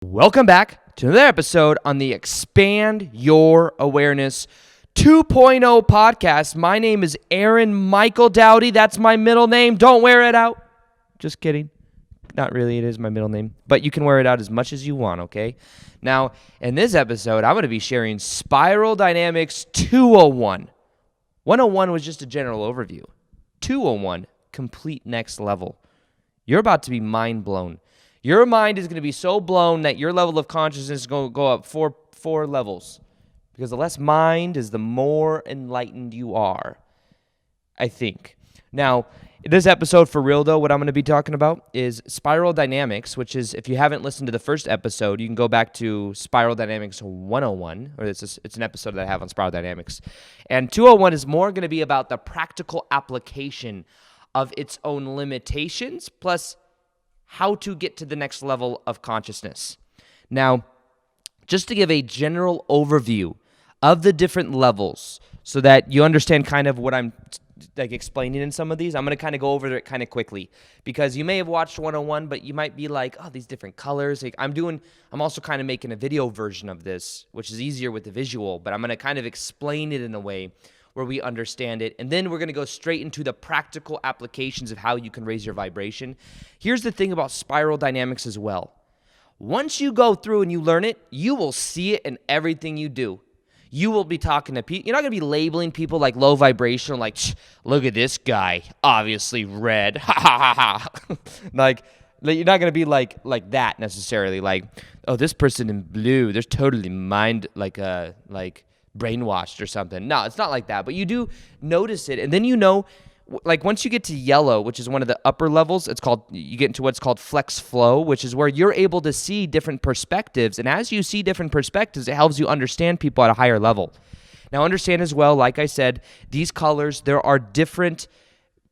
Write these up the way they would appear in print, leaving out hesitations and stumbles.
Welcome back to another episode on the Expand Your Awareness 2.0 podcast. My name is Aaron Michael Doughty. That's my middle name. Don't wear it out. Just kidding. Not really. It is my middle name. But you can wear it out as much as you want, okay? Now, in this episode, I'm going to be sharing Spiral Dynamics 201. 101 was just a general overview. 201, complete next level. You're about to be mind blown. Your mind is going to be so blown that your level of consciousness is going to go up four levels. Because the less mind is, the more enlightened you are, I think. Now, this episode, for real though, what I'm going to be talking about is Spiral Dynamics, which is, if you haven't listened to the first episode, you can go back to Spiral Dynamics 101, or it's an episode that I have on Spiral Dynamics. And 201 is more going to be about the practical application of its own limitations, plus how to get to the next level of consciousness. Now, just to give a general overview of the different levels so that you understand kind of what I'm explaining in some of these, I'm going to kind of go over it kind of quickly because you may have watched 101, but you might be like, oh, these different colors. I'm also kind of making a video version of this, which is easier with the visual, but I'm going to kind of explain it in a way where we understand it. And then we're going to go straight into the practical applications of how you can raise your vibration. Here's the thing about spiral dynamics as well. Once you go through and you learn it, you will see it in everything you do. You will be talking to people. You're not going to be labeling people like low vibration, like, look at this guy, obviously red. Ha ha ha ha. Like, you're not going to be like that necessarily. Like, oh, this person in blue, they're totally brainwashed or something. No, it's not like that, but you do notice it. And then once you get to yellow, which is one of the upper levels, you get into what's called flex flow, which is where you're able to see different perspectives. And as you see different perspectives, it helps you understand people at a higher level. Now, understand as well, like I said, these colors, there are different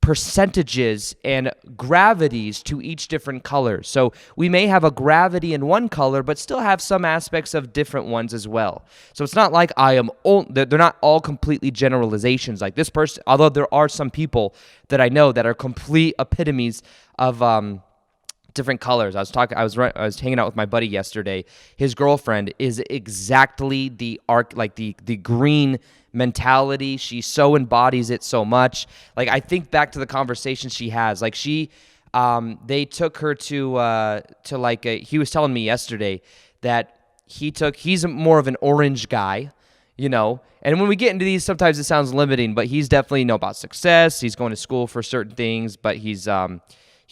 percentages and gravities to each different color. So we may have a gravity in one color, but still have some aspects of different ones as well. So it's not like they're not all completely generalizations like this person, although there are some people that I know that are complete epitomes of different colors. I was hanging out with my buddy yesterday. His girlfriend is exactly the green mentality. She so embodies it so much. Like, I think back to the conversations she has. Like, they took her he was telling me yesterday that he's more of an orange guy, and when we get into these, sometimes it sounds limiting, but he's definitely about success. He's going to school for certain things, but he's got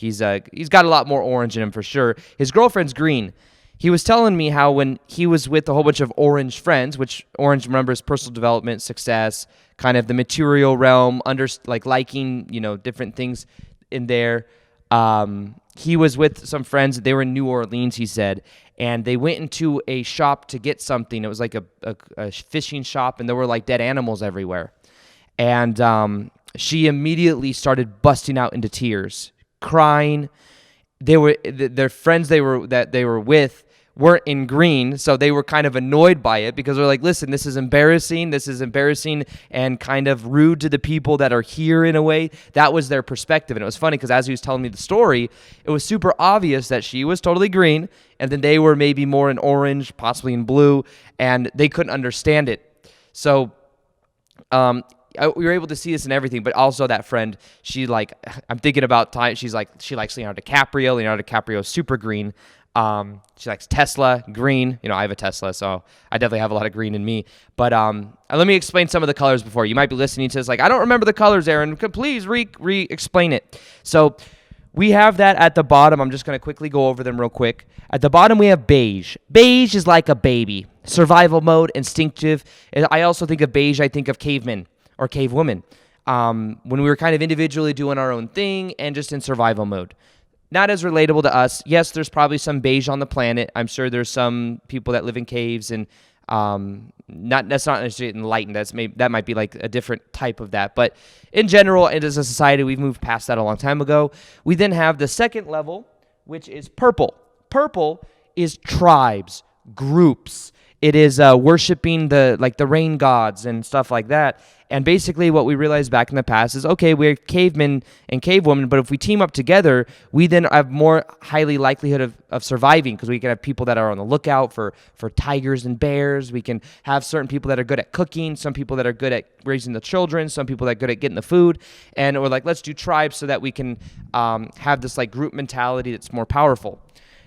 a lot more orange in him for sure. His girlfriend's green. He was telling me how when he was with a whole bunch of orange friends, which orange, remember, is personal development, success, kind of the material realm, liking, different things in there. He was with some friends. They were in New Orleans, he said, and they went into a shop to get something. It was like a fishing shop, and there were like dead animals everywhere. And she immediately started busting out into tears, crying. Their friends they were with weren't in green, so they were kind of annoyed by it because they're like, listen, this is embarrassing and kind of rude to the people that are here in a way. That was their perspective. And it was funny because as he was telling me the story, it was super obvious that she was totally green and then they were maybe more in orange, possibly in blue, and they couldn't understand it. So we were able to see this in everything, but also that friend, I'm thinking about time. She likes Leonardo DiCaprio. Leonardo DiCaprio is super green. She likes Tesla, green. I have a Tesla, so I definitely have a lot of green in me. But let me explain some of the colors before. You might be listening to this like, I don't remember the colors, Aaron. Please re-explain it. So we have that at the bottom. I'm just going to quickly go over them real quick. At the bottom, we have beige. Beige is like a baby. Survival mode, instinctive. I also think of beige, I think of cavemen or cave women. When we were kind of individually doing our own thing and just in survival mode. Not as relatable to us. Yes, there's probably some beige on the planet. I'm sure there's some people that live in caves and that's not necessarily enlightened. That might be like a different type of that. But in general, and as a society, we've moved past that a long time ago. We then have the second level, which is purple. Purple is tribes, groups. It is worshiping the rain gods and stuff like that. And basically what we realized back in the past is, okay, we're cavemen and cavewomen, but if we team up together, we then have more highly likelihood of surviving, because we can have people that are on the lookout for tigers and bears. We can have certain people that are good at cooking, some people that are good at raising the children, some people that are good at getting the food. And we're like, let's do tribes so that we can have this like group mentality that's more powerful.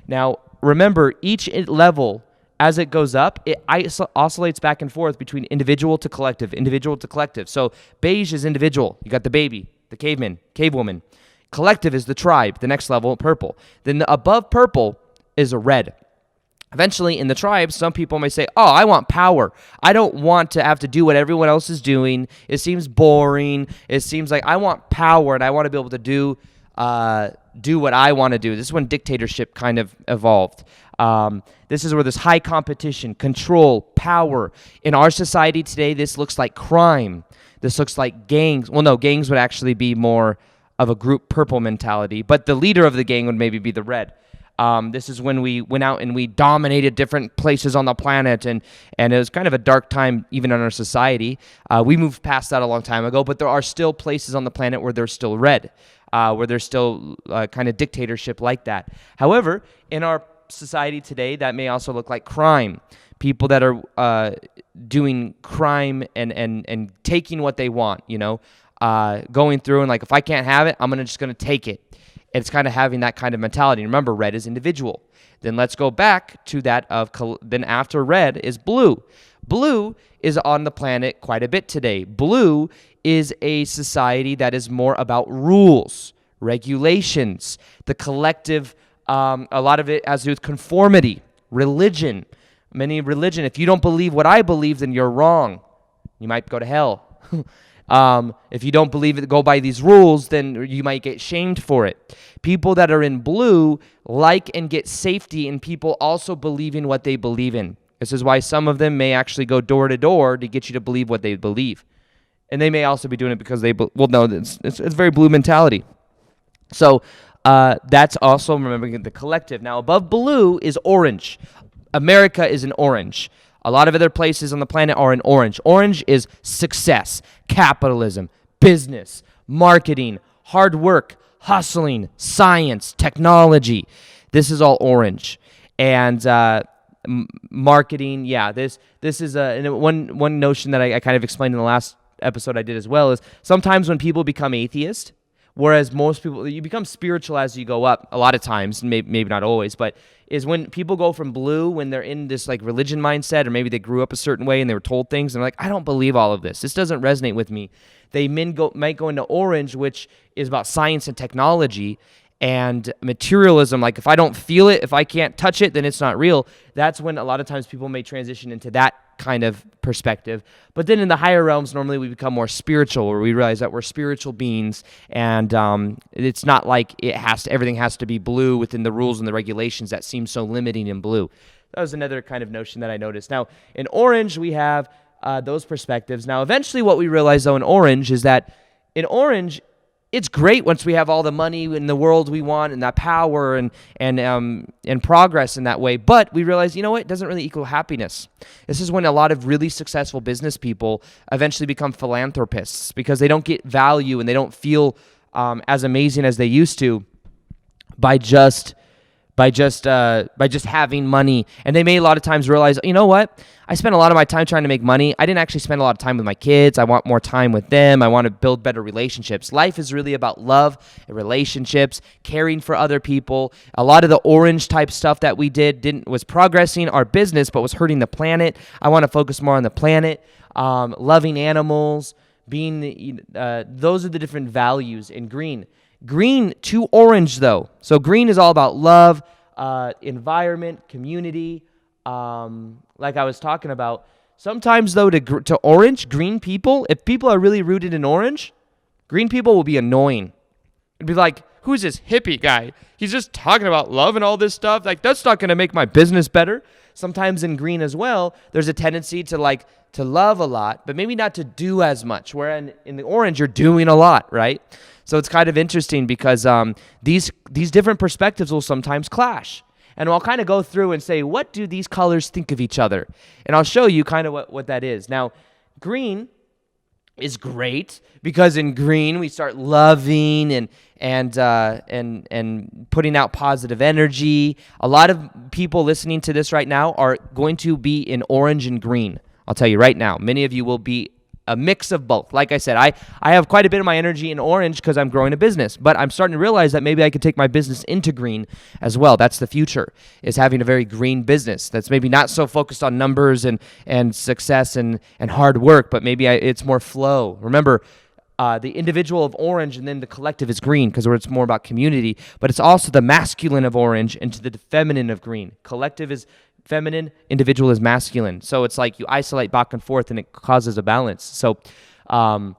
Now, remember, each level, as it goes up, it oscillates back and forth between individual to collective, individual to collective. So beige is individual. You got the baby, the caveman, cavewoman. Collective is the tribe, the next level, purple. Then above purple is a red. Eventually, in the tribe, some people may say, oh, I want power. I don't want to have to do what everyone else is doing. It seems boring. It seems like I want power, and I want to be able to do what I want to do. This is when dictatorship kind of evolved. This is where there's high competition, control, power. In our society today, this looks like crime. This looks like gangs. Well, no, gangs would actually be more of a group purple mentality, but the leader of the gang would maybe be the red. This is when we went out and we dominated different places on the planet, and it was kind of a dark time even in our society. We moved past that a long time ago, but there are still places on the planet where there's still red, where there's still kind of dictatorship like that. However, in our society today, that may also look like crime. People that are doing crime and taking what they want, going through and like, if I can't have it, I'm just going to take it. It's kind of having that kind of mentality. Remember, red is individual. Then let's go back to that of, then after red is blue. Blue is on the planet quite a bit today. Blue is a society that is more about rules, regulations, the collective. A lot of it has to do with conformity, religion. Religion, if you don't believe what I believe, then you're wrong. You might go to hell. If you don't believe it, go by these rules, then you might get shamed for it. People that are in blue like and get safety in people also believing what they believe in. This is why some of them may actually go door to door to get you to believe what they believe. And they may also be doing it because it's very blue mentality. So that's also remembering the collective. Now, above blue is orange. America is an orange. A lot of other places on the planet are in orange. Orange is success, capitalism, business, marketing, hard work, hustling, science, technology. This is all orange. And marketing, yeah, this is one notion that I kind of explained in the last episode I did as well, is sometimes when people become atheist, whereas most people, you become spiritual as you go up a lot of times, maybe not always, but is when people go from blue, when they're in this like religion mindset, or maybe they grew up a certain way and they were told things, and they're like, I don't believe all of this. This doesn't resonate with me. They might go into orange, which is about science and technology and materialism. Like, if I don't feel it, if I can't touch it, then it's not real. That's when a lot of times people may transition into that kind of perspective. But then in the higher realms, normally we become more spiritual, where we realize that we're spiritual beings, and it's not like everything has to be blue within the rules and the regulations that seem so limiting in blue. That was another kind of notion that I noticed. Now, in orange, we have those perspectives. Now, eventually what we realize, though, in orange is that in orange, it's great once we have all the money in the world we want and that power and progress in that way. But we realize, it doesn't really equal happiness. This is when a lot of really successful business people eventually become philanthropists, because they don't get value and they don't feel as amazing as they used to by just having money. And they may a lot of times realize, you know what? I spent a lot of my time trying to make money. I didn't actually spend a lot of time with my kids. I want more time with them. I want to build better relationships. Life is really about love and relationships, caring for other people. A lot of the orange type stuff that we was progressing our business, but was hurting the planet. I want to focus more on the planet, loving animals, being those are the different values in green. Green to orange, though. So green is all about love, environment, community, like I was talking about. Sometimes, though, to orange, green people, if people are really rooted in orange, green people will be annoying. It'd be like, who's this hippie guy? He's just talking about love and all this stuff. Like, that's not going to make my business better. Sometimes in green as well, there's a tendency to love a lot, but maybe not to do as much. Where in the orange, you're doing a lot, right? So it's kind of interesting because these different perspectives will sometimes clash. And I'll kind of go through and say, what do these colors think of each other? And I'll show you kind of what that is. Now, green is great because in green we start loving and putting out positive energy. A lot of people listening to this right now are going to be in orange and green. I'll tell you right now, many of you will be a mix of both. Like I said, I have quite a bit of my energy in orange because I'm growing a business, but I'm starting to realize that maybe I could take my business into green as well. That's the future, is having a very green business that's maybe not so focused on numbers and success and hard work, but maybe it's more flow. Remember, the individual of orange and then the collective is green because it's more about community, but it's also the masculine of orange and to the feminine of green. Collective is feminine, individual is masculine. So it's like you isolate back and forth and it causes a balance. So I'm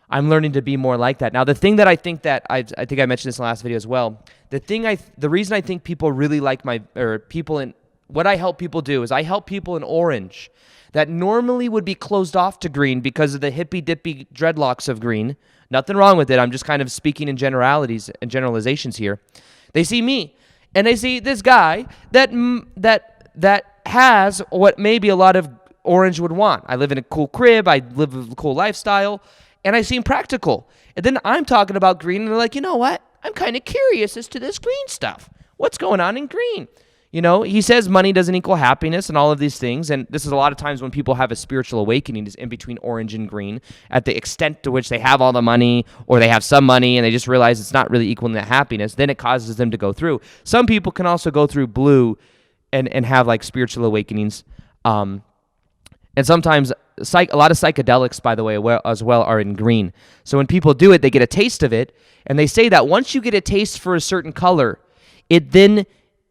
learning to be more like that. Now, the thing that I think that I think I mentioned this in the last video as well. The reason I think people really like what I help people do is I help people in orange that normally would be closed off to green because of the hippy-dippy dreadlocks of green. Nothing wrong with it. I'm just kind of speaking in generalities and generalizations here. They see me, and they see this guy that has what maybe a lot of orange would want. I live in a cool crib. I live a cool lifestyle, and I seem practical. And then I'm talking about green, and they're like, you know what? I'm kind of curious as to this green stuff. What's going on in green? You know, he says money doesn't equal happiness and all of these things. And this is a lot of times when people have a spiritual awakening is in between orange and green at the extent to which they have all the money or they have some money and they just realize it's not really equaling that happiness. Then it causes them to go through. Some people can also go through blue and have like spiritual awakenings. And sometimes a lot of psychedelics, by the way, as well are in green. So when people do it, they get a taste of it. And they say that once you get a taste for a certain color, it then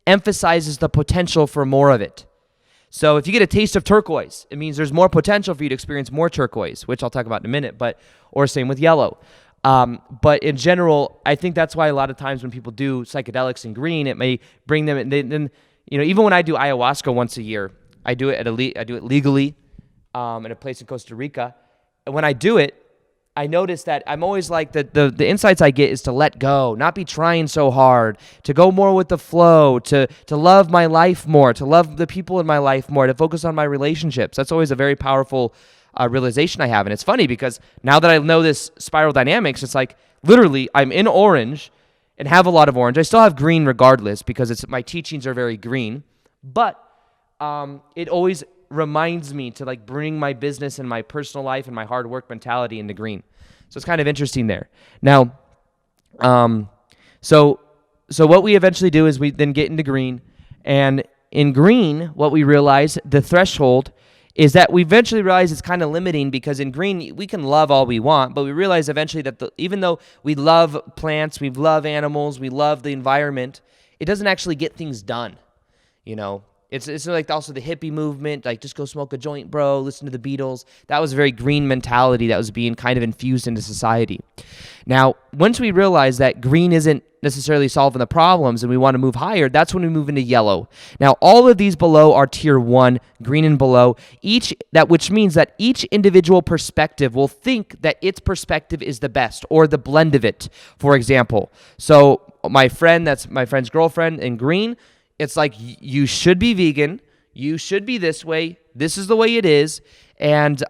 emphasizes the potential for more of it. So if you get a taste of turquoise, it means there's more potential for you to experience more turquoise, which I'll talk about in a minute, or same with yellow. But in general, I think that's why a lot of times when people do psychedelics in green, it may bring them, and then even when I do ayahuasca once a year, I do it legally in a place in Costa Rica. And when I do it, I notice that I'm always like, the insights I get is to let go, not be trying so hard, to go more with the flow, to love my life more, to love the people in my life more, to focus on my relationships. That's always a very powerful realization I have. And it's funny because now that I know this spiral dynamics, it's like literally I'm in orange and have a lot of orange. I still have green regardless because my teachings are very green, but it always reminds me to like bring my business and my personal life and my hard work mentality into green. So it's kind of interesting there. Now, so what we eventually do is we then get into green, and in green, what we realize, the threshold, is that we eventually realize it's kind of limiting because in green, we can love all we want, but we realize eventually that even though we love plants, we love animals, we love the environment, it doesn't actually get things done, It's like also the hippie movement, like just go smoke a joint, bro, listen to the Beatles. That was a very green mentality that was being kind of infused into society. Now, once we realize that green isn't necessarily solving the problems and we want to move higher, that's when we move into yellow. Now, all of these below are tier 1, green and below, which means that each individual perspective will think that its perspective is the best or the blend of it, for example. So my friend, that's my friend's girlfriend in green, it's like, you should be vegan, you should be this way, this is the way it is, and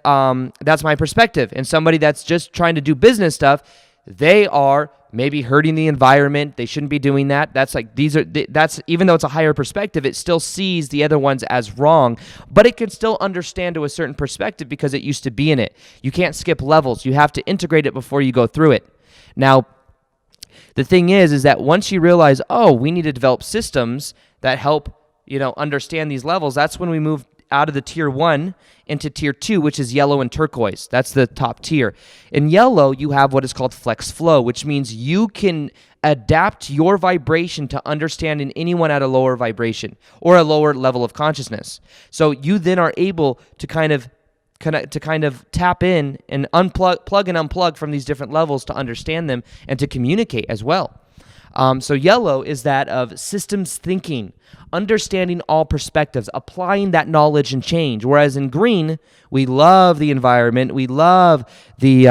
that's my perspective. And somebody that's just trying to do business stuff, they are maybe hurting the environment, they shouldn't be doing that. That's like, that's even though it's a higher perspective, it still sees the other ones as wrong, but it can still understand to a certain perspective because it used to be in it. You can't skip levels, you have to integrate it before you go through it. Now, the thing is that once you realize, we need to develop systems that help, understand these levels, that's when we move out of the tier 1 into tier 2, which is yellow and turquoise. That's the top tier. In yellow, you have what is called flex flow, which means you can adapt your vibration to understanding anyone at a lower vibration or a lower level of consciousness. So you then are able to kind of tap in and plug and unplug from these different levels to understand them and to communicate as well. So yellow is that of systems thinking, understanding all perspectives, applying that knowledge and change. Whereas in green, we love the environment, we love the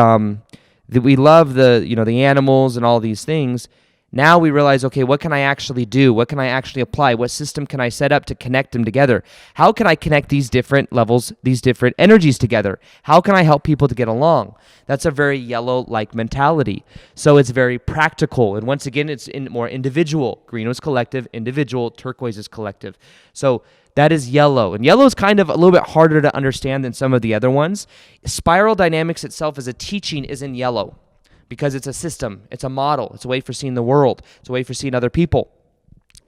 animals and all these things, Now we realize, okay, what can I actually do? What can I actually apply? What system can I set up to connect them together? How can I connect these different levels, these different energies together? How can I help people to get along? That's a very yellow-like mentality. So it's very practical. And once again, it's more individual. Green was collective, individual, turquoise is collective. So that is yellow. And yellow is kind of a little bit harder to understand than some of the other ones. Spiral dynamics itself as a teaching is in yellow, because it's a system, it's a model, it's a way for seeing the world, it's a way for seeing other people.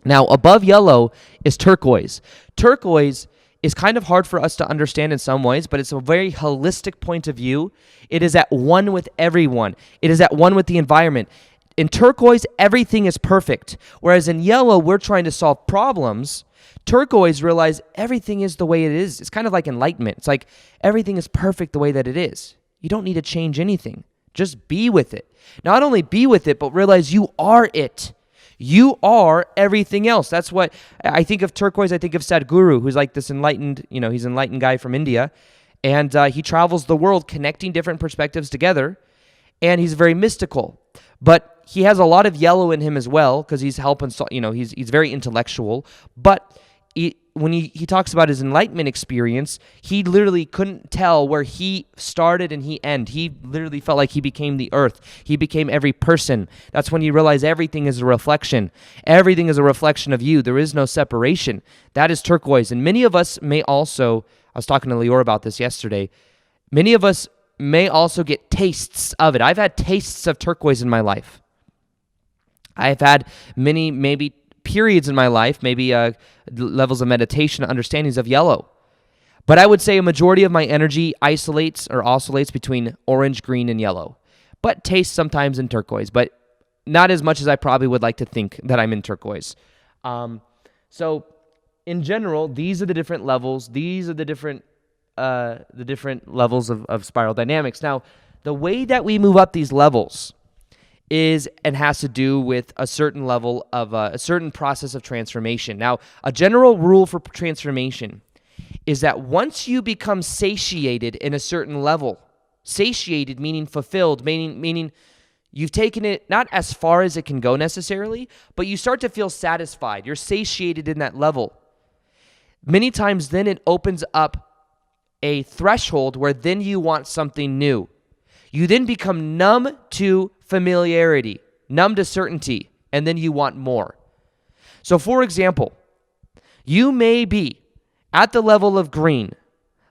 Now, above yellow is turquoise. Turquoise is kind of hard for us to understand in some ways, but it's a very holistic point of view. It is at one with everyone. It is at one with the environment. In turquoise, everything is perfect, whereas in yellow, we're trying to solve problems. Turquoise realize everything is the way it is. It's kind of like enlightenment. It's like everything is perfect the way that it is. You don't need to change anything. Just be with it. Not only be with it, but realize you are it. You are everything else. That's what I think of turquoise. I think of Sadhguru, who's like this enlightened, he's an enlightened guy from India. And he travels the world connecting different perspectives together. And he's very mystical. But he has a lot of yellow in him as well, because he's helping, he's very intellectual. But when he talks about his enlightenment experience, he literally couldn't tell where he started and he ended. He literally felt like he became the earth. He became every person. That's when you realize everything is a reflection. Everything is a reflection of you. There is no separation. That is turquoise. And many of us may also, I was talking to Leeor about this yesterday, many of us may also get tastes of it. I've had tastes of turquoise in my life. I've had many, maybe periods in my life, maybe levels of meditation, understandings of yellow. But I would say a majority of my energy isolates or oscillates between orange, green, and yellow. But tastes sometimes in turquoise, but not as much as I probably would like to think that I'm in turquoise. So in general, these are the different levels. These are the different levels of spiral dynamics. Now, the way that we move up these levels is and has to do with a certain level of a certain process of transformation. Now, a general rule for transformation is that once you become satiated in a certain level, satiated meaning fulfilled, meaning you've taken it not as far as it can go necessarily, but you start to feel satisfied. You're satiated in that level. Many times then it opens up a threshold where then you want something new. You then become numb to familiarity, numb to certainty, and then you want more. So for example, you may be at the level of green,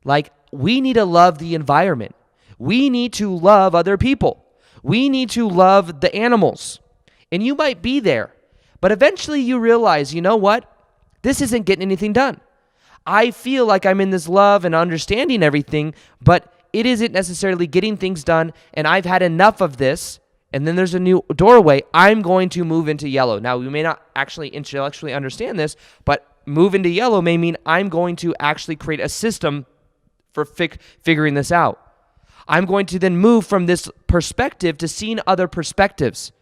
like we need to love the environment. We need to love other people. We need to love the animals. And you might be there, but eventually you realize, you know what? This isn't getting anything done. I feel like I'm in this love and understanding everything, but it isn't necessarily getting things done, and I've had enough of this, and then there's a new doorway. I'm going to move into yellow. Now, we may not actually intellectually understand this, but move into yellow may mean I'm going to actually create a system for figuring this out. I'm going to then move from this perspective to seeing other perspectives.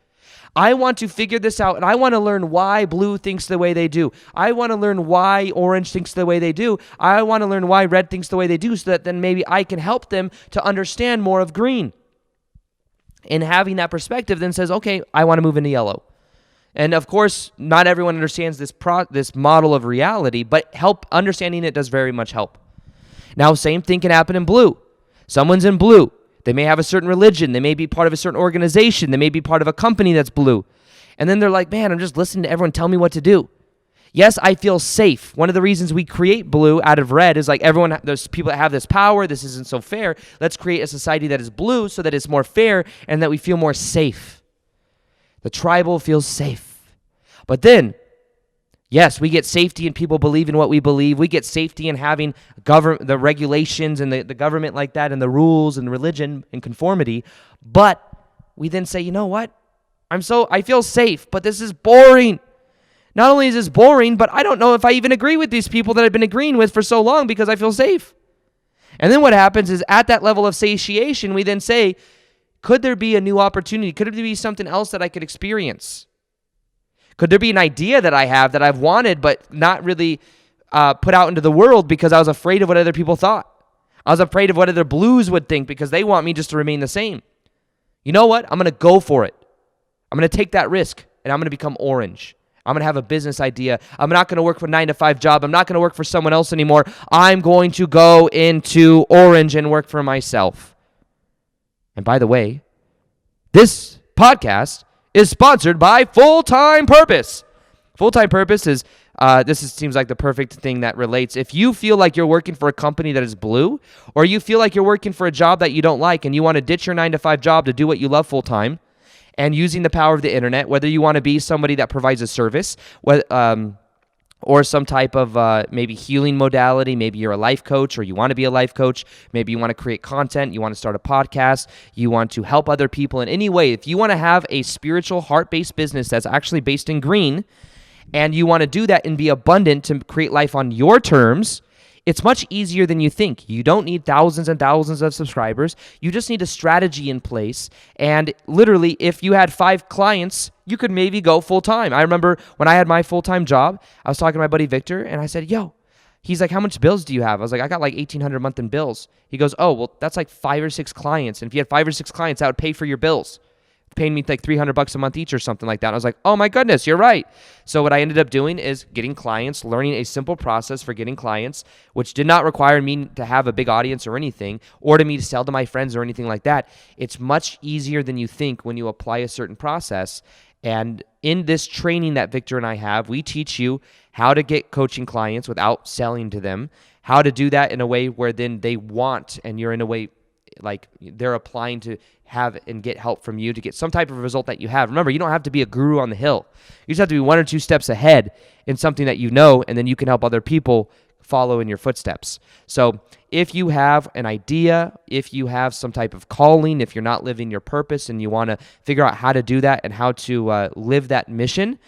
I want to figure this out, and I want to learn why blue thinks the way they do. I want to learn why orange thinks the way they do. I want to learn why red thinks the way they do, so that then maybe I can help them to understand more of green. And having that perspective then says, okay, I want to move into yellow. And of course, not everyone understands this model of reality, but understanding it does very much help. Now, same thing can happen in blue. Someone's in blue. They may have a certain religion. They may be part of a certain organization. They may be part of a company that's blue. And then they're like, man, I'm just listening to everyone tell me what to do. Yes, I feel safe. One of the reasons we create blue out of red is like there's people that have this power. This isn't so fair. Let's create a society that is blue so that it's more fair and that we feel more safe. The tribal feels safe. But then, yes, we get safety in people believe in what we believe. We get safety in having the regulations and the government like that and the rules and religion and conformity. But we then say, you know what? I feel safe, but this is boring. Not only is this boring, but I don't know if I even agree with these people that I've been agreeing with for so long because I feel safe. And then what happens is at that level of satiation, we then say, could there be a new opportunity? Could there be something else that I could experience? Could there be an idea that I have that I've wanted but not really put out into the world because I was afraid of what other people thought? I was afraid of what other blues would think because they want me just to remain the same. You know what? I'm going to go for it. I'm going to take that risk. and I'm going to become orange. I'm going to have a business idea. I'm not going to work for a 9-to-5 job. I'm not going to work for someone else anymore. I'm going to go into orange and work for myself. And by the way, this podcast is sponsored by Full-Time Purpose. Full-Time Purpose is, seems like the perfect thing that relates. If you feel like you're working for a company that is blue, or you feel like you're working for a job that you don't like and you want to ditch your 9-to-5 job to do what you love full-time, and using the power of the internet, whether you want to be somebody that provides a service, or some type of maybe healing modality, maybe you're a life coach or you want to be a life coach, maybe you want to create content, you want to start a podcast, you want to help other people in any way. If you want to have a spiritual, heart-based business that's actually based in green, and you want to do that and be abundant to create life on your terms, it's much easier than you think. You don't need thousands and thousands of subscribers. You just need a strategy in place. And literally, if you had 5 clients, you could maybe go full-time. I remember when I had my full-time job, I was talking to my buddy Victor, and I said, he's like, how much bills do you have? I was like, I got like $1,800 a month in bills. He goes, oh, well, that's like 5 or 6 clients. And if you had 5 or 6 clients, that would pay for your bills. Paying me like $300 a month each or something like that. And I was like, oh my goodness, you're right. So what I ended up doing is getting clients, learning a simple process for getting clients, which did not require me to have a big audience or anything, or to me to sell to my friends or anything like that. It's much easier than you think when you apply a certain process. And in this training that Victor and I have, we teach you how to get coaching clients without selling to them, how to do that in a way where then they want, and you're in a way like they're applying to have and get help from you to get some type of result that you have. Remember, you don't have to be a guru on the hill. You just have to be 1 or 2 steps ahead in something that you know, and then you can help other people follow in your footsteps. So if you have an idea, if you have some type of calling, if you're not living your purpose and you want to figure out how to do that and how to live that mission,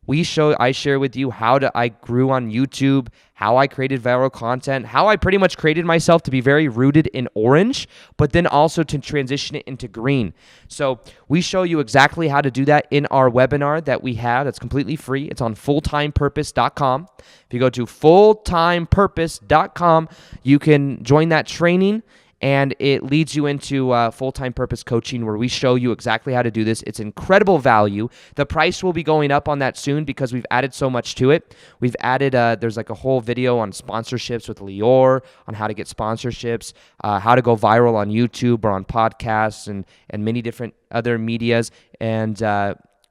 I share with you how I grew on YouTube, how I created viral content, how I pretty much created myself to be very rooted in orange, but then also to transition it into green. So we show you exactly how to do that in our webinar that we have that's completely free. It's on fulltimepurpose.com. If you go to fulltimepurpose.com, you can join that training. And it leads you into full-time purpose coaching where we show you exactly how to do this. It's incredible value. The price will be going up on that soon because we've added so much to it. We've added, there's like a whole video on sponsorships with Leeor, on how to get sponsorships, how to go viral on YouTube or on podcasts and many different other medias. And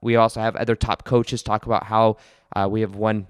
we also have other top coaches talk about how we have one.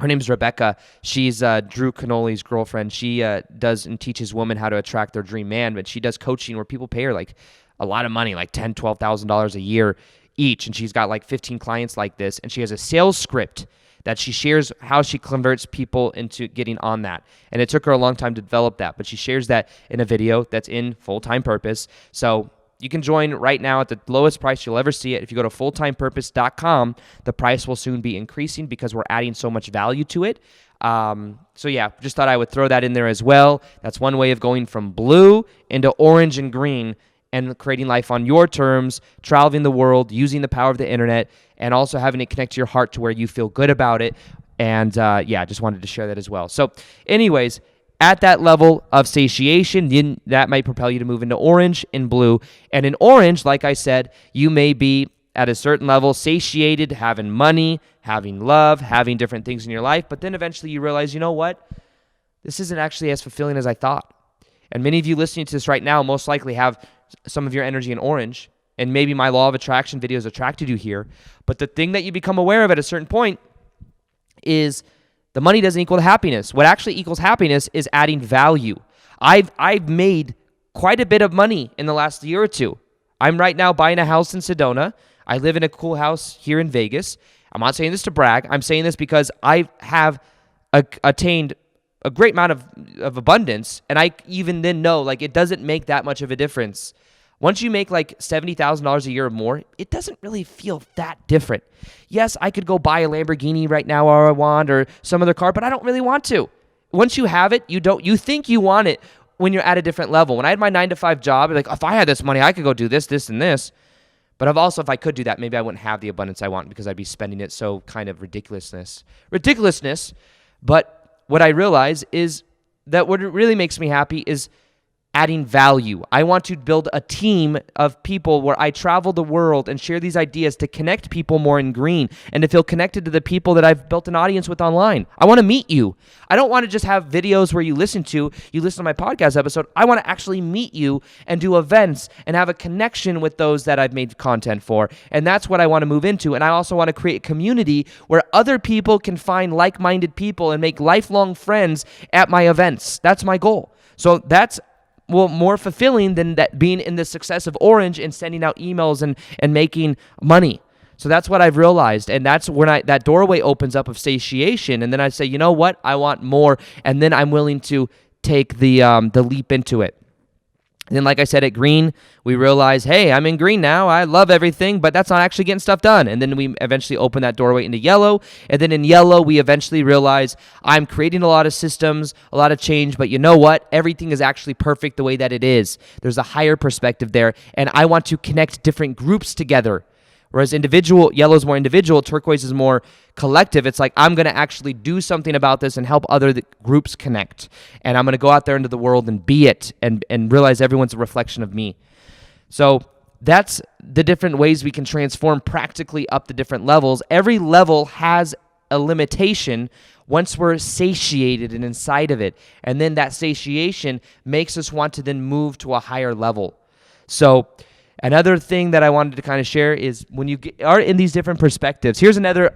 Her name's Rebecca. She's Drew Canoli's girlfriend. She does and teaches women how to attract their dream man, but she does coaching where people pay her like a lot of money, like $10,000, $12,000 a year each, and she's got like 15 clients like this, and she has a sales script that she shares how she converts people into getting on that. And it took her a long time to develop that, but she shares that in a video that's in Full-Time Purpose. So you can join right now at the lowest price you'll ever see it. If you go to fulltimepurpose.com, the price will soon be increasing because we're adding so much value to it. So yeah, just thought I would throw that in there as well. That's one way of going from blue into orange and green and creating life on your terms, traveling the world, using the power of the internet, and also having it connect to your heart to where you feel good about it. And just wanted to share that as well. So anyways, at that level of satiation, then that might propel you to move into orange and blue. And in orange, like I said, you may be at a certain level satiated, having money, having love, having different things in your life. But then eventually you realize, you know what? This isn't actually as fulfilling as I thought. And many of you listening to this right now most likely have some of your energy in orange. And maybe my law of attraction videos attracted you here. But the thing that you become aware of at a certain point is the money doesn't equal the happiness. What actually equals happiness is adding value. I've made quite a bit of money in the last year or two. I'm right now buying a house in Sedona. I live in a cool house here in Vegas. I'm not saying this to brag. I'm saying this because I have attained a great amount of abundance, and I even then know like it doesn't make that much of a difference. Once you make like $70,000 a year or more, it doesn't really feel that different. Yes, I could go buy a Lamborghini right now or I want or some other car, but I don't really want to. Once you have it, you think you want it when you're at a different level. When I had my 9-to-5 job, like if I had this money, I could go do this, this, and this. But if I could do that, maybe I wouldn't have the abundance I want because I'd be spending it so kind of ridiculousness. But what I realize is that what really makes me happy is adding value. I want to build a team of people where I travel the world and share these ideas to connect people more in green and to feel connected to the people that I've built an audience with online. I want to meet you. I don't want to just have videos where you listen to my podcast episode. I want to actually meet you and do events and have a connection with those that I've made content for. And that's what I want to move into. And I also want to create a community where other people can find like-minded people and make lifelong friends at my events. That's my goal. So that's more fulfilling than that being in the success of Orange and sending out emails and making money. So that's what I've realized, and that's when that doorway opens up of satiation, and then I say, you know what, I want more, and then I'm willing to take the leap into it. And then, like I said, at green, we realize, hey, I'm in green now. I love everything, but that's not actually getting stuff done. And then we eventually open that doorway into yellow. And then in yellow, we eventually realize I'm creating a lot of systems, a lot of change, but you know what? Everything is actually perfect the way that it is. There's a higher perspective there, and I want to connect different groups together. Whereas yellow is more individual, turquoise is more collective. It's like, I'm going to actually do something about this and help other groups connect. And I'm going to go out there into the world and be it and realize everyone's a reflection of me. So that's the different ways we can transform practically up the different levels. Every level has a limitation once we're satiated and inside of it. And then that satiation makes us want to then move to a higher level. So another thing that I wanted to kind of share is when you are in these different perspectives, here's another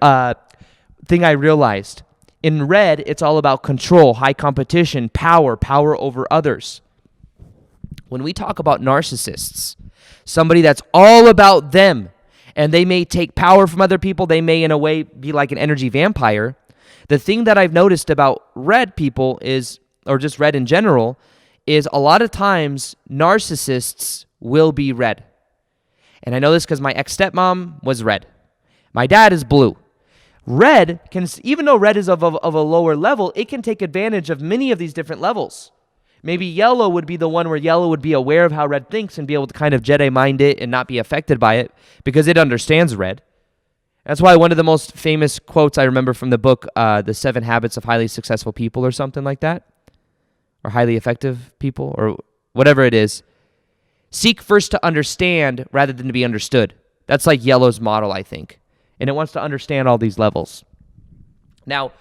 thing I realized. In red, it's all about control, high competition, power over others. When we talk about narcissists, somebody that's all about them, and they may take power from other people, they may in a way be like an energy vampire. The thing that I've noticed about red people is, or just red in general, is a lot of times narcissists will be red. And I know this because my ex-stepmom was red. My dad is blue. Red can, even though red is of a lower level, it can take advantage of many of these different levels. Maybe yellow would be the one where yellow would be aware of how red thinks and be able to kind of Jedi mind it and not be affected by it because it understands red. That's why one of the most famous quotes I remember from the book, The 7 Habits of Highly Successful People or something like that, or Highly Effective People, or whatever it is. Seek first to understand rather than to be understood. That's like yellow's model, I think. And it wants to understand all these levels. Now,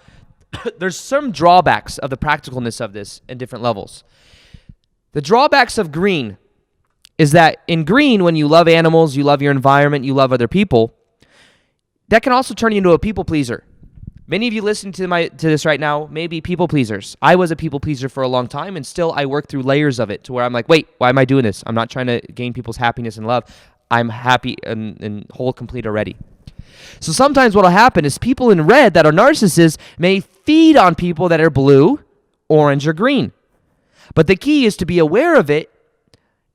there's some drawbacks of the practicalness of this in different levels. The drawbacks of green is that in green, when you love animals, you love your environment, you love other people, that can also turn you into a people pleaser. Many of you listening to this right now may be people pleasers. I was a people pleaser for a long time, and still I work through layers of it to where I'm like, wait, why am I doing this? I'm not trying to gain people's happiness and love. I'm happy and whole, complete already. So sometimes what will happen is people in red that are narcissists may feed on people that are blue, orange, or green. But the key is to be aware of it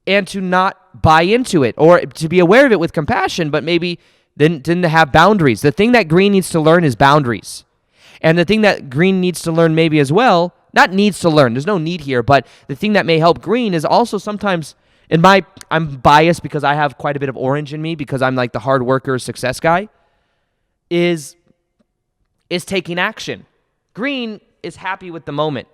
and to not buy into it, or to be aware of it with compassion, but maybe then to have boundaries. The thing that green needs to learn is boundaries. And the thing that green needs to learn maybe as well, not needs to learn, there's no need here, but the thing that may help green is also sometimes, I'm biased because I have quite a bit of orange in me because I'm like the hard worker, success guy, is taking action. Green is happy with the moment.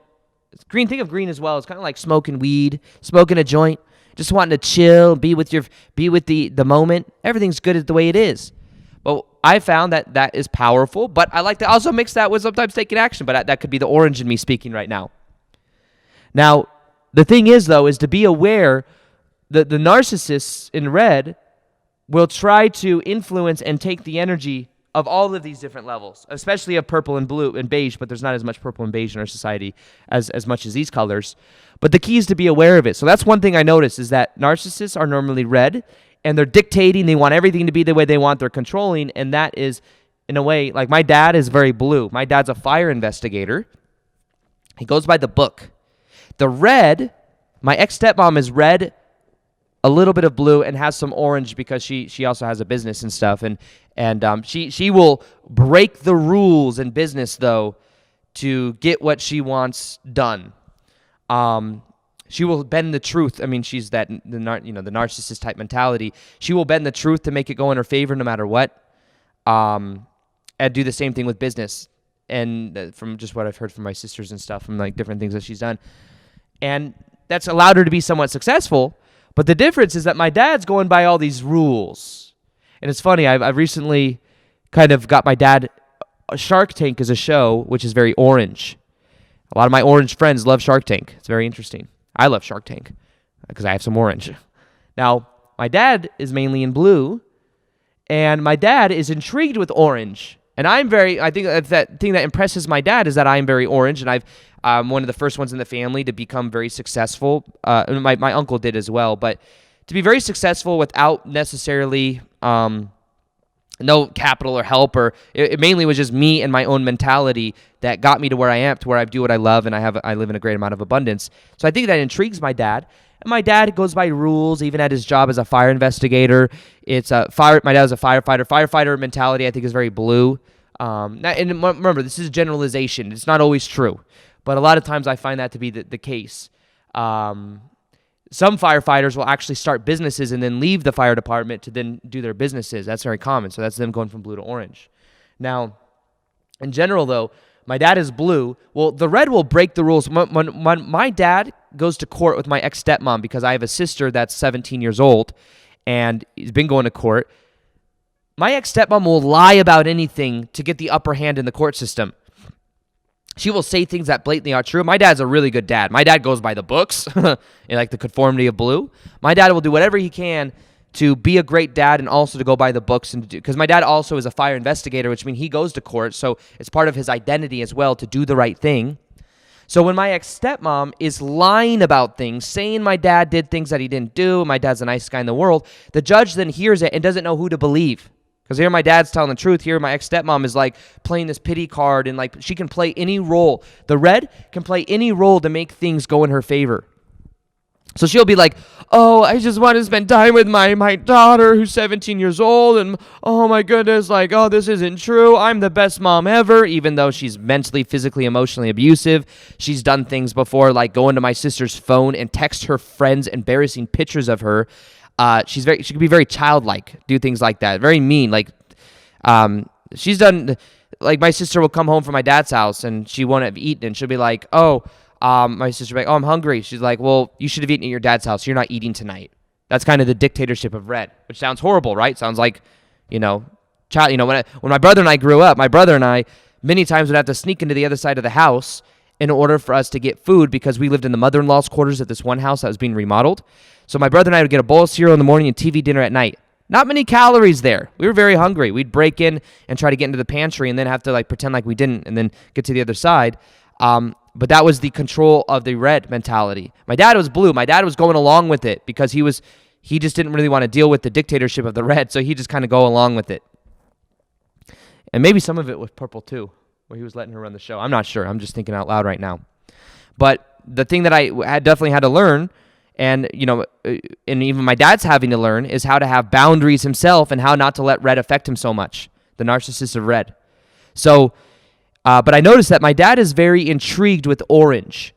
Green, think of green as well. It's kind of like smoking weed, smoking a joint, just wanting to chill, be with the moment. Everything's good the way it is. But I found that is powerful, but I like to also mix that with sometimes taking action, but that could be the orange in me speaking right now. Now, the thing is, though, is to be aware that the narcissists in red will try to influence and take the energy of all of these different levels, especially of purple and blue and beige, but there's not as much purple and beige in our society as much as these colors. But the key is to be aware of it. So that's one thing I noticed is that narcissists are normally red, and they're dictating. They want everything to be the way they want. They're controlling, and that is, in a way, like my dad is very blue. My dad's a fire investigator. He goes by the book. The red, my ex-stepmom is red, a little bit of blue, and has some orange because she also has a business and stuff. And she will break the rules in business, though, to get what she wants done. She will bend the truth. I mean, she's the narcissist type mentality. She will bend the truth to make it go in her favor no matter what. And do the same thing with business. And from just what I've heard from my sisters and stuff, from like different things that she's done. And that's allowed her to be somewhat successful. But the difference is that my dad's going by all these rules. And it's funny, I've recently kind of got my dad, Shark Tank is a show which is very orange. A lot of my orange friends love Shark Tank. It's very interesting. I love Shark Tank because I have some orange. Now, my dad is mainly in blue, and my dad is intrigued with orange. And I think that thing that impresses my dad is that I'm very orange, and I'm one of the first ones in the family to become very successful. My uncle did as well, but to be very successful without necessarily no capital or help, or it mainly was just me and my own mentality that got me to where I am, to where I do what I love, and I live in a great amount of abundance. So I think that intrigues my dad. And my dad goes by rules, even at his job as a fire investigator. My dad was a firefighter. Firefighter mentality, I think, is very blue. And remember, this is a generalization. It's not always true. But a lot of times I find that to be the case. Some firefighters will actually start businesses and then leave the fire department to then do their businesses. That's very common. So that's them going from blue to orange. Now, in general, though, my dad is blue. Well, the red will break the rules. When my dad goes to court with my ex-stepmom, because I have a sister that's 17 years old, and he's been going to court, my ex-stepmom will lie about anything to get the upper hand in the court system. She will say things that blatantly are true. My dad's a really good dad. My dad goes by the books, like the conformity of blue. My dad will do whatever he can to be a great dad and also to go by the books, and because my dad also is a fire investigator, which means he goes to court, so it's part of his identity as well to do the right thing. So when my ex-stepmom is lying about things, saying my dad did things that he didn't do, my dad's the nicest guy in the world, the judge then hears it and doesn't know who to believe. Because here my dad's telling the truth. Here my ex-stepmom is like playing this pity card, and like she can play any role. The red can play any role to make things go in her favor. So she'll be like, oh, I just want to spend time with my daughter who's 17 years old, and oh my goodness, like, oh, this isn't true. I'm the best mom ever, even though she's mentally, physically, emotionally abusive. She's done things before, like go into my sister's phone and text her friends embarrassing pictures of her. She can be very childlike, do things like that, very mean. Like, she's done, like my sister will come home from my dad's house and she won't have eaten, and she'll be like, my sister will be like, oh, I'm hungry. She's like, well, you should have eaten at your dad's house. You're not eating tonight. That's kind of the dictatorship of red, which sounds horrible, right? Sounds like, when my brother and I grew up, my brother and I many times would have to sneak into the other side of the house in order for us to get food, because we lived in the mother-in-law's quarters at this one house that was being remodeled. So my brother and I would get a bowl of cereal in the morning and TV dinner at night. Not many calories there. We were very hungry. We'd break in and try to get into the pantry and then have to like pretend like we didn't and then get to the other side. But that was the control of the red mentality. My dad was blue. My dad was going along with it because he just didn't really want to deal with the dictatorship of the red, so he just kind of go along with it. And maybe some of it was purple too, where he was letting her run the show. I'm not sure. I'm just thinking out loud right now. But the thing that I definitely had to learn, and and even my dad's having to learn, is how to have boundaries himself and how not to let red affect him so much. The narcissist of red. So, but I noticed that my dad is very intrigued with orange.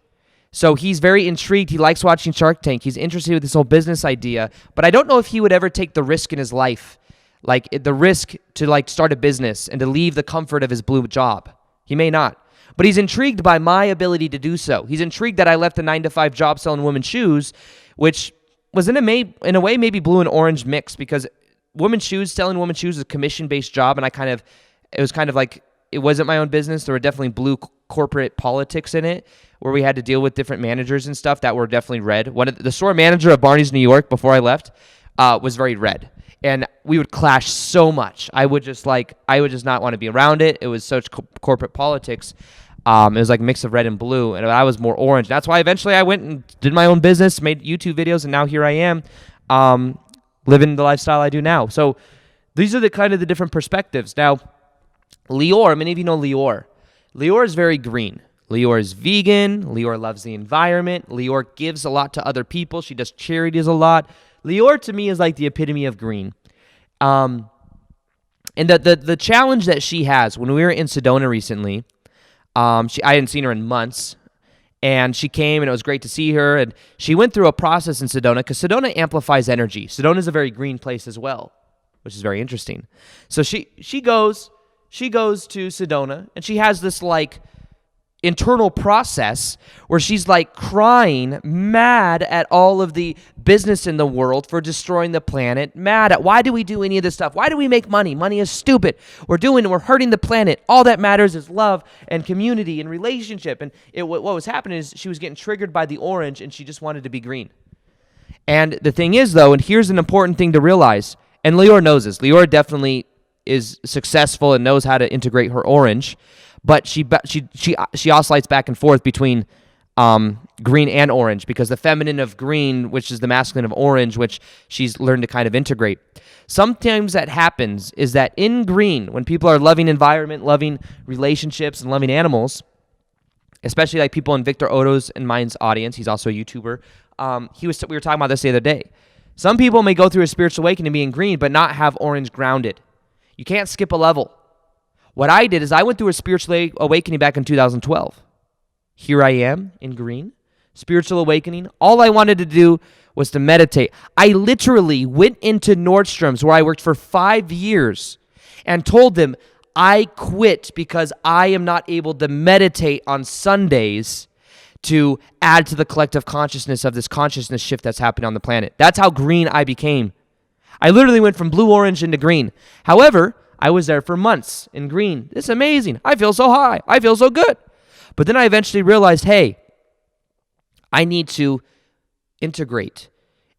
So he's very intrigued. He likes watching Shark Tank. He's interested with this whole business idea. But I don't know if he would ever take the risk in his life, like the risk to like start a business and to leave the comfort of his blue job. He may not. But he's intrigued by my ability to do so. He's intrigued that I left a 9-to-5 job selling women's shoes, which was in a way maybe blue and orange mix, because selling women's shoes is a commission-based job, and it was kind of like, it wasn't my own business. There were definitely blue corporate politics in it, where we had to deal with different managers and stuff that were definitely red. The store manager of Barney's New York before I left was very red. And we would clash so much. I would just not want to be around it. It was such corporate politics. It was like a mix of red and blue, and I was more orange. That's why eventually I went and did my own business, made YouTube videos, and now here I am, living the lifestyle I do now. So these are the kind of the different perspectives. Now, Leeor, many of you know Leeor. Leeor is very green. Leeor is vegan. Leeor loves the environment. Leeor gives a lot to other people. She does charities a lot. Leeor to me is like the epitome of green. And the challenge that she has, when we were in Sedona recently, I hadn't seen her in months, and she came, and it was great to see her, and she went through a process in Sedona, because Sedona amplifies energy. Sedona is a very green place as well, which is very interesting. So she goes to Sedona, and she has this like internal process where she's like crying, mad at all of the business in the world for destroying the planet, mad at why do we do any of this stuff? Why do we make money? Money is stupid. We're hurting the planet. All that matters is love and community and relationship. And what was happening is she was getting triggered by the orange and she just wanted to be green. And the thing is though, and here's an important thing to realize, and Leeor knows this. Leeor definitely is successful and knows how to integrate her orange, but she oscillates back and forth between green and orange because the feminine of green, which is the masculine of orange, which she's learned to kind of integrate. Sometimes that happens is that in green, when people are loving environment, loving relationships, and loving animals, especially like people in Victor Oto's and mine's audience, he's also a YouTuber. We were talking about this the other day. Some people may go through a spiritual awakening being green, but not have orange grounded. You can't skip a level. What I did is I went through a spiritual awakening back in 2012. Here I am in green, spiritual awakening. All I wanted to do was to meditate. I literally went into Nordstrom's where I worked for 5 years and told them I quit because I am not able to meditate on Sundays to add to the collective consciousness of this consciousness shift that's happening on the planet. That's how green I became. I literally went from blue-orange into green. However, I was there for months in green. It's amazing. I feel so high. I feel so good. But then I eventually realized, hey, I need to integrate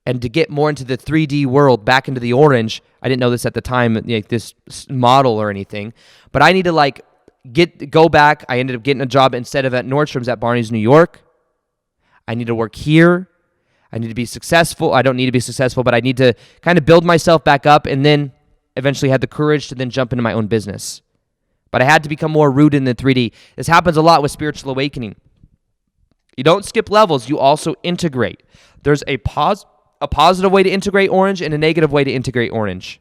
and to get more into the 3D world, back into the orange. I didn't know this at the time, like this model or anything, but I need to go back. I ended up getting a job instead of at Nordstrom's at Barney's, New York. I need to work here. I need to be successful. I don't need to be successful, but I need to kind of build myself back up and then eventually had the courage to then jump into my own business. But I had to become more rooted in the 3D. This happens a lot with spiritual awakening. You don't skip levels, you also integrate. There's a positive way to integrate orange and a negative way to integrate orange.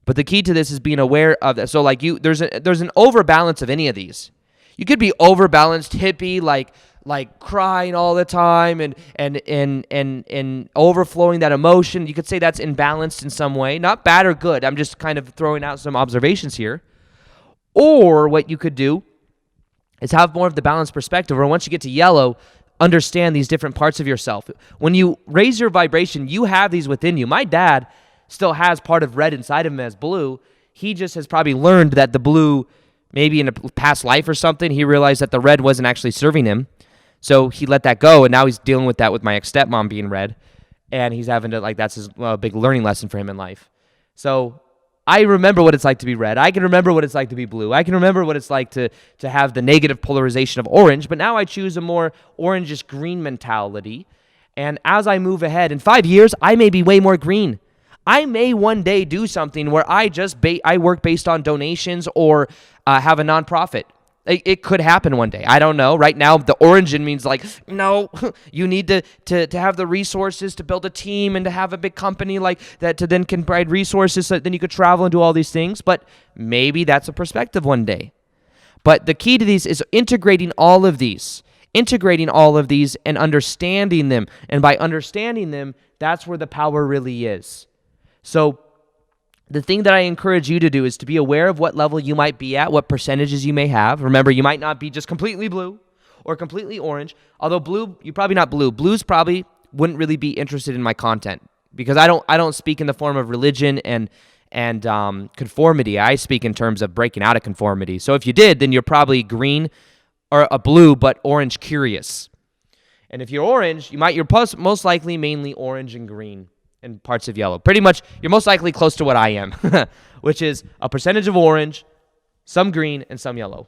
But the key to this is being aware of that. So like there's an overbalance of any of these. You could be overbalanced hippie, like crying all the time and overflowing that emotion. You could say that's imbalanced in some way. Not bad or good. I'm just kind of throwing out some observations here. Or what you could do is have more of the balanced perspective, or once you get to yellow, understand these different parts of yourself. When you raise your vibration, you have these within you. My dad still has part of red inside of him as blue. He just has probably learned that the blue, maybe in a past life or something, he realized that the red wasn't actually serving him. So he let that go, and now he's dealing with that with my ex-stepmom being red, and he's having to, that's his big learning lesson for him in life. So I remember what it's like to be red. I can remember what it's like to be blue. I can remember what it's like to have the negative polarization of orange, but now I choose a more orangish-green mentality, and as I move ahead, in 5 years, I may be way more green. I may one day do something where I work based on donations or have a nonprofit. It could happen one day. I don't know. Right now, the orange in means no, you need to have the resources to build a team and to have a big company like that to then can provide resources so that then you could travel and do all these things. But maybe that's a perspective one day. But the key to these is integrating all of these and understanding them. And by understanding them, that's where the power really is. So the thing that I encourage you to do is to be aware of what level you might be at, what percentages you may have. Remember, you might not be just completely blue or completely orange. Although blue, you're probably not blue. Blues probably wouldn't really be interested in my content because I don't speak in the form of religion and conformity. I speak in terms of breaking out of conformity. So if you did, then you're probably green or a blue, but orange curious. And if you're orange, you're most likely mainly orange and green. And parts of yellow. Pretty much, you're most likely close to what I am, which is a percentage of orange, some green, and some yellow.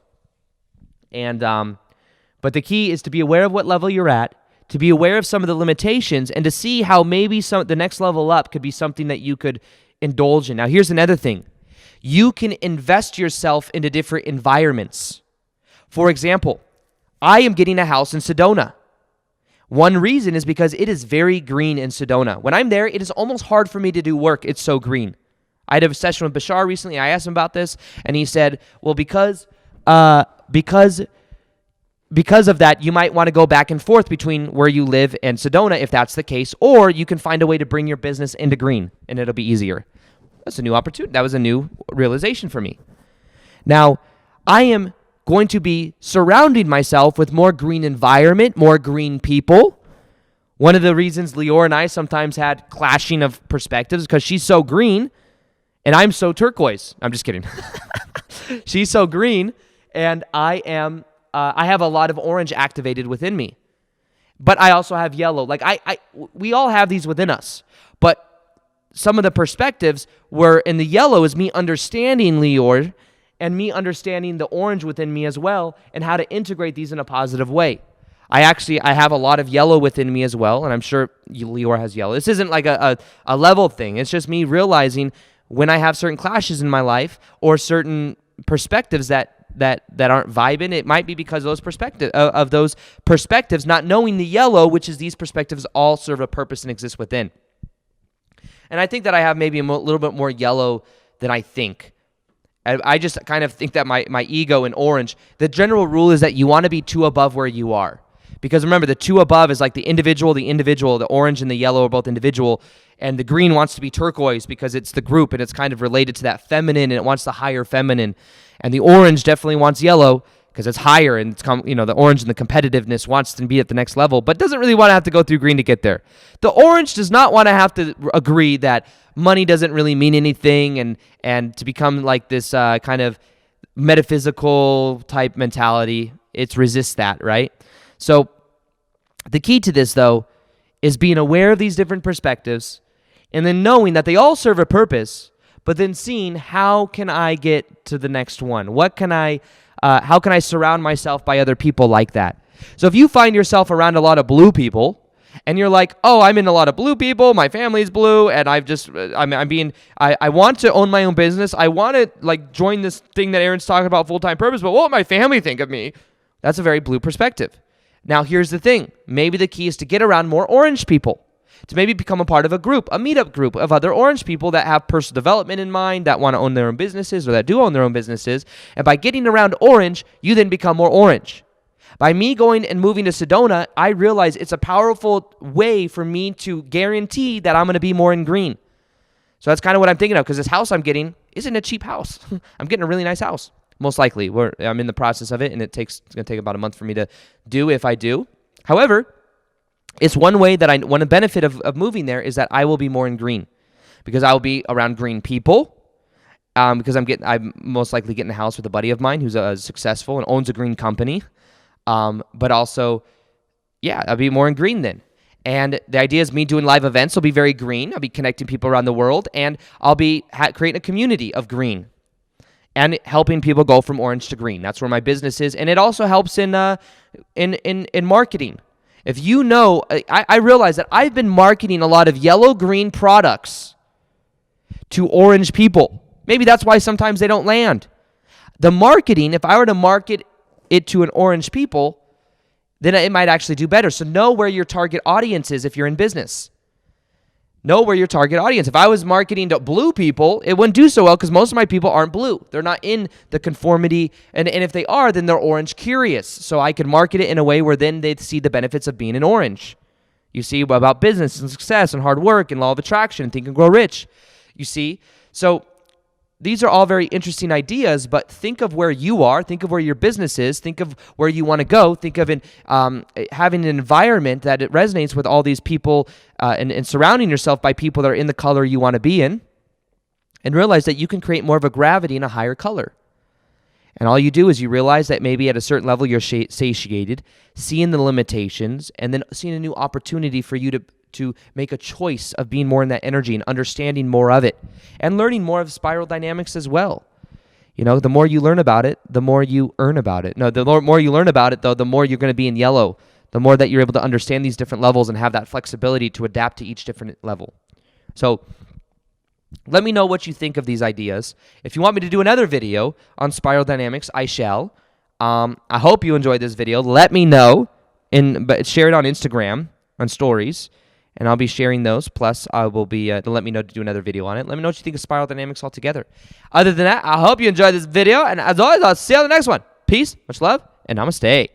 And but the key is to be aware of what level you're at, to be aware of some of the limitations, and to see how maybe the next level up could be something that you could indulge in. Now, here's another thing. You can invest yourself into different environments. For example, I am getting a house in Sedona. One reason is because it is very green in Sedona. When I'm there, it is almost hard for me to do work. It's so green. I had a session with Bashar recently. I asked him about this, and he said, well, because of that, you might want to go back and forth between where you live and Sedona if that's the case, or you can find a way to bring your business into green, and it'll be easier. That's a new opportunity. That was a new realization for me. Now, I am going to be surrounding myself with more green environment, more green people. One of the reasons Leeor and I sometimes had clashing of perspectives because she's so green and I'm so turquoise. I'm just kidding. She's so green and I have a lot of orange activated within me. But I also have yellow. Like we all have these within us. But some of the perspectives were in the yellow is me understanding Leeor and me understanding the orange within me as well and how to integrate these in a positive way. I have a lot of yellow within me as well, and I'm sure Leeor has yellow. This isn't like a level thing. It's just me realizing when I have certain clashes in my life or certain perspectives that aren't vibing, it might be because those perspectives, not knowing the yellow, which is these perspectives all serve a purpose and exist within. And I think that I have maybe a little bit more yellow than I think. I just kind of think that my ego in orange, the general rule is that you want to be 2 above where you are. Because remember, the 2 above is like the individual, the orange and the yellow are both individual, and the green wants to be turquoise because it's the group and it's kind of related to that feminine and it wants the higher feminine. And the orange definitely wants yellow because it's higher and it's the orange and the competitiveness wants to be at the next level, but doesn't really want to have to go through green to get there. The orange does not want to have to agree that money doesn't really mean anything and to become like this kind of metaphysical type mentality. It resists that, right? So the key to this, though, is being aware of these different perspectives and then knowing that they all serve a purpose, but then seeing how can I get to the next one? How can I surround myself by other people like that? So if you find yourself around a lot of blue people and you're like, oh, I'm in a lot of blue people, my family's blue, and I want to own my own business. I want to like join this thing that Aaron's talking about, full-time purpose, but what would my family think of me? That's a very blue perspective. Now, here's the thing. Maybe the key is to get around more orange people, to maybe become a part of a group, a meetup group of other orange people that have personal development in mind, that want to own their own businesses or that do own their own businesses. And by getting around orange, you then become more orange. By me going and moving to Sedona, I realize it's a powerful way for me to guarantee that I'm going to be more in green. So that's kind of what I'm thinking of, because this house I'm getting isn't a cheap house. I'm getting a really nice house. Most likely. I'm in the process of it, and it's going to take about a month for me to do if I do. However, it's one way that one benefit of moving there is that I will be more in green because I will be around green people. Because I'm most likely getting a house with a buddy of mine who's successful and owns a green company. But also, I'll be more in green then. And the idea is me doing live events will be very green. I'll be connecting people around the world, and I'll be creating a community of green and helping people go from orange to green. That's where my business is, and it also helps in marketing. If you know, I realize that I've been marketing a lot of yellow-green products to orange people. Maybe that's why sometimes they don't land. The marketing, if I were to market it to an orange people, then it might actually do better. So know where your target audience is if you're in business. Know where your target audience. If I was marketing to blue people, it wouldn't do so well because most of my people aren't blue. They're not in the conformity. And if they are, then they're orange curious. So I could market it in a way where then they'd see the benefits of being an orange. You see about business and success and hard work and law of attraction and think and grow rich. You see? So these are all very interesting ideas, but think of where you are, think of where your business is, think of where you want to go, think of having an environment that it resonates with all these people and surrounding yourself by people that are in the color you want to be in, and realize that you can create more of a gravity in a higher color. And all you do is you realize that maybe at a certain level you're satiated, seeing the limitations, and then seeing a new opportunity for you to make a choice of being more in that energy and understanding more of it and learning more of spiral dynamics as well. You know, the more you learn about it, the more you earn about it. No, the more you learn about it, though, the more you're going to be in yellow, the more that you're able to understand these different levels and have that flexibility to adapt to each different level. So let me know what you think of these ideas. If you want me to do another video on spiral dynamics, I shall. I hope you enjoyed this video. Let me know, but share it on Instagram, on stories. And I'll be sharing those. Plus, I will be to let me know to do another video on it. Let me know what you think of spiral dynamics altogether. Other than that, I hope you enjoyed this video. And as always, I'll see you on the next one. Peace, much love, and namaste.